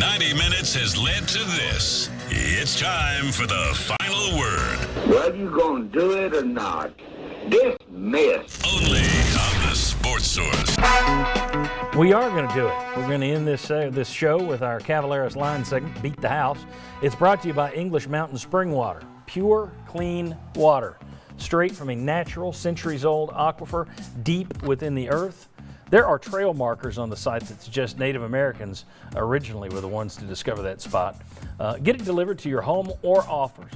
90 minutes has led to this. It's time for the final word. Well, you gonna do it or not? Dismissed. Only on the Sports Source. We are going to do it. We're going to end this show with our Cavaleros line segment, Beat the House. It's brought to you by English Mountain Spring Water. Pure, clean water. Straight from a natural, centuries-old aquifer deep within the earth. There are trail markers on the site that suggest Native Americans originally were the ones to discover that spot. Get it delivered to your home or office,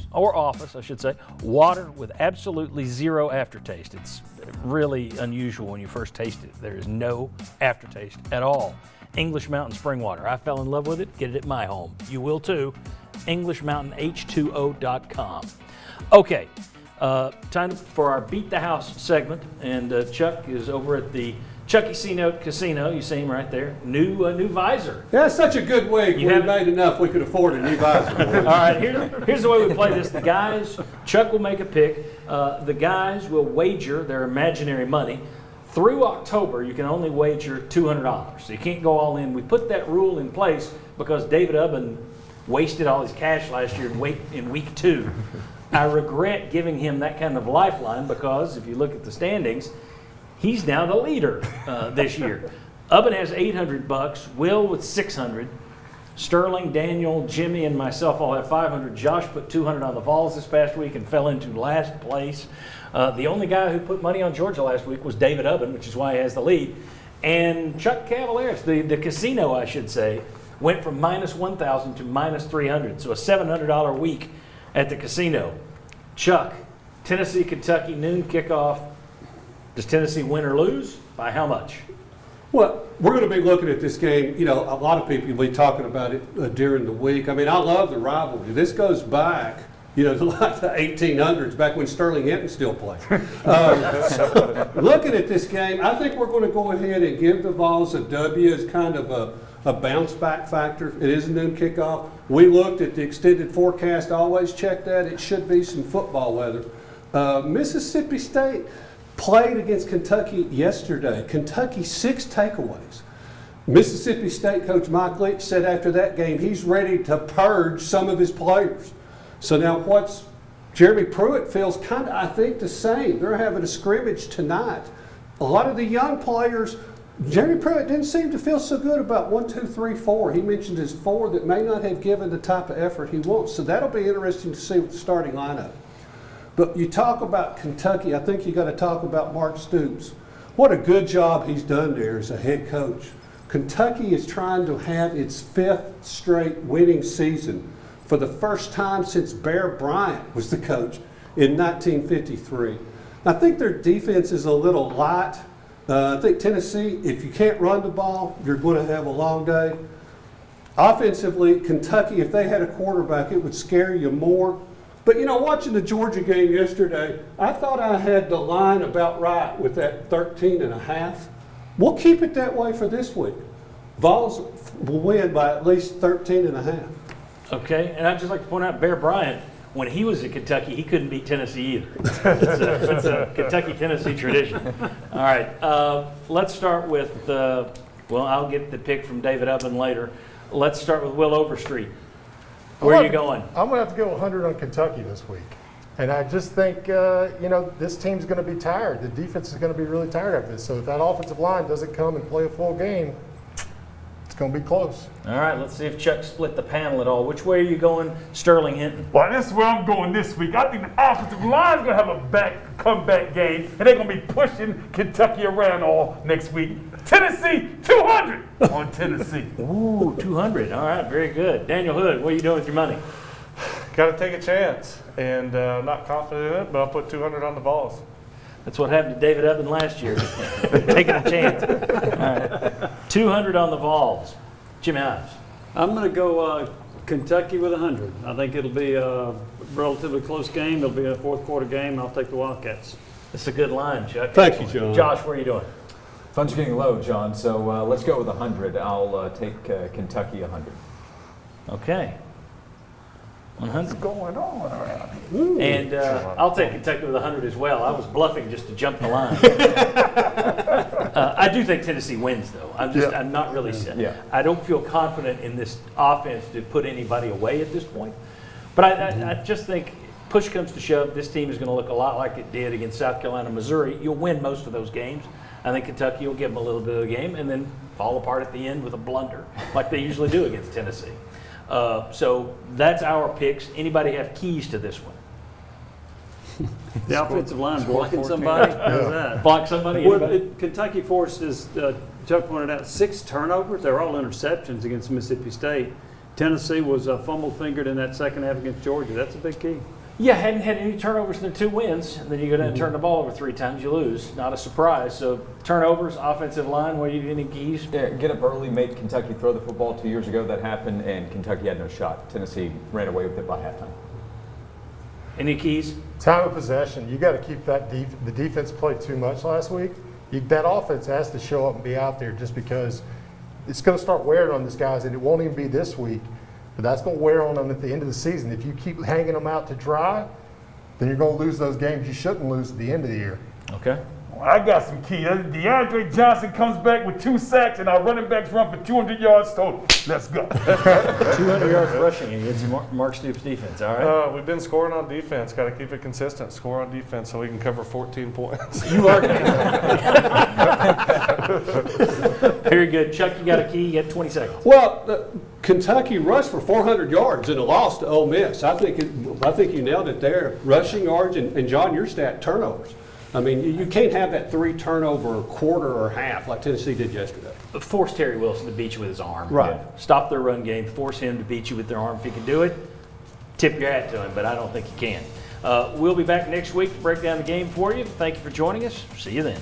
water with absolutely zero aftertaste. It's really unusual when you first taste it. There is no aftertaste at all. English Mountain Spring Water. I fell in love with it. Get it at my home. You will too. EnglishMountainH2O.com. Okay, time for our Beat the House segment, and Chuck is over at the Chucky Casino. You see him right there. New visor. That's such a good week. We made enough we could afford a new visor. All right, here's the way we play this. The guys, Chuck will make a pick. The guys will wager their imaginary money. Through October, you can only wager $200. So you can't go all in. We put that rule in place because David Ubben wasted all his cash last year in week 2. I regret giving him that kind of lifeline because if you look at the standings, he's now the leader this year. Ubben has $800. Will with $600. Sterling, Daniel, Jimmy, and myself all have $500. Josh put $200 on the Vols this past week and fell into last place. The only guy who put money on Georgia last week was David Ubben, which is why he has the lead. And Chuck Cavaleros, the casino, I should say, went from minus 1,000 to minus 300. So a $700 week at the casino. Chuck, Tennessee, Kentucky, noon kickoff. Does Tennessee win or lose? By how much? Well, we're going to be looking at this game. You know, a lot of people will be talking about it during the week. I mean, I love the rivalry. This goes back, to like the 1800s, back when Sterling Hinton still played. Looking at this game, I think we're going to go ahead and give the Vols a W as kind of a bounce back factor. It is a noon kickoff. We looked at the extended forecast, always check that. It should be some football weather. Mississippi State played against Kentucky yesterday. Kentucky 6 takeaways. Mississippi State coach Mike Leach said after that game he's ready to purge some of his players. So now Jeremy Pruitt feels kind of, I think, the same. They're having a scrimmage tonight. A lot of the young players, Jeremy Pruitt didn't seem to feel so good about 1, 2, 3, 4. He mentioned his 4 that may not have given the type of effort he wants. So that'll be interesting to see with the starting lineup. But you talk about Kentucky, I think you got to talk about Mark Stoops. What a good job he's done there as a head coach. Kentucky is trying to have its 5th straight winning season for the first time since Bear Bryant was the coach in 1953. I think their defense is a little light. I think Tennessee, if you can't run the ball, you're going to have a long day. Offensively, Kentucky, if they had a quarterback, it would scare you more. But, watching the Georgia game yesterday, I thought I had the line about right with that 13.5. We'll keep it that way for this week. Vols will win by at least 13.5. Okay, and I'd just like to point out Bear Bryant, when he was at Kentucky, he couldn't beat Tennessee either. It's a Kentucky-Tennessee tradition. All right, let's start with, I'll get the pick from David Ubben later. Let's start with Will Overstreet. Where are you going? I'm going to have to go 100 on Kentucky this week. And I just think, this team's going to be tired. The defense is going to be really tired of this. So if that offensive line doesn't come and play a full game, it's going to be close. All right, let's see if Chuck split the panel at all. Which way are you going, Sterling Hinton? Well, that's where I'm going this week. I think the offensive line's going to have a comeback game, and they're going to be pushing Kentucky around all next week. Tennessee, 200 on Tennessee. Ooh, 200. All right, very good. Daniel Hood, what are you doing with your money? Got to take a chance, and not confident in it, but I'll put 200 on the Vols. That's what happened to David Ubben last year, taking a chance. All right, 200 on the Vols. Jimmy Ives. I'm going to go Kentucky with 100. I think it'll be a relatively close game. It'll be a fourth quarter game. I'll take the Wildcats. That's a good line, Chuck. Thank you, John. Josh, where are you doing? Funds are getting low, John, so let's go with 100. I'll take Kentucky 100. Okay. 100. What's going on around here? And I'll take Kentucky with 100 as well. I was bluffing just to jump the line. I do think Tennessee wins, though. I'm not really set. Yeah. I don't feel confident in this offense to put anybody away at this point. But I just think push comes to shove, this team is going to look a lot like it did against South Carolina, Missouri. You'll win most of those games. I think Kentucky will give them a little bit of the game and then fall apart at the end with a blunder, like they usually do against Tennessee. So that's our picks. Anybody have keys to this one? The offensive line blocking somebody? How's that? Block somebody? Well, Anybody? Kentucky forced, as Chuck pointed out, 6 turnovers. They were all interceptions against Mississippi State. Tennessee was fumble-fingered in that second half against Georgia. That's a big key. Yeah, hadn't had any turnovers in their 2 wins, and then you go down and turn the ball over 3 times, you lose. Not a surprise. So turnovers, offensive line, what do you do? Any keys? Yeah, get up early, made Kentucky throw the football 2 years ago. That happened, and Kentucky had no shot. Tennessee ran away with it by halftime. Any keys? Time of possession. You got to keep that the defense played too much last week. That offense has to show up and be out there just because it's going to start wearing on these guys, and it won't even be this week. But that's going to wear on them at the end of the season. If you keep hanging them out to dry, then you're going to lose those games you shouldn't lose at the end of the year. Okay. Well, I got some key. DeAndre Johnson comes back with 2 sacks, and our running backs run for 200 yards total. Let's go. 200 yards rushing against Mark Stoops' defense, all right? We've been scoring on defense. Got to keep it consistent. Score on defense so we can cover 14 points. You are very good. Chuck, you got a key. You got 20 seconds. Well, Kentucky rushed for 400 yards in a loss to Ole Miss. I think you nailed it there. Rushing yards and John, your stat, turnovers. I mean, you can't have that 3 turnover quarter or half like Tennessee did yesterday. Force Terry Wilson to beat you with his arm. Right. Stop their run game. Force him to beat you with their arm. If he can do it, tip your hat to him, but I don't think he can. We'll be back next week to break down the game for you. Thank you for joining us. See you then.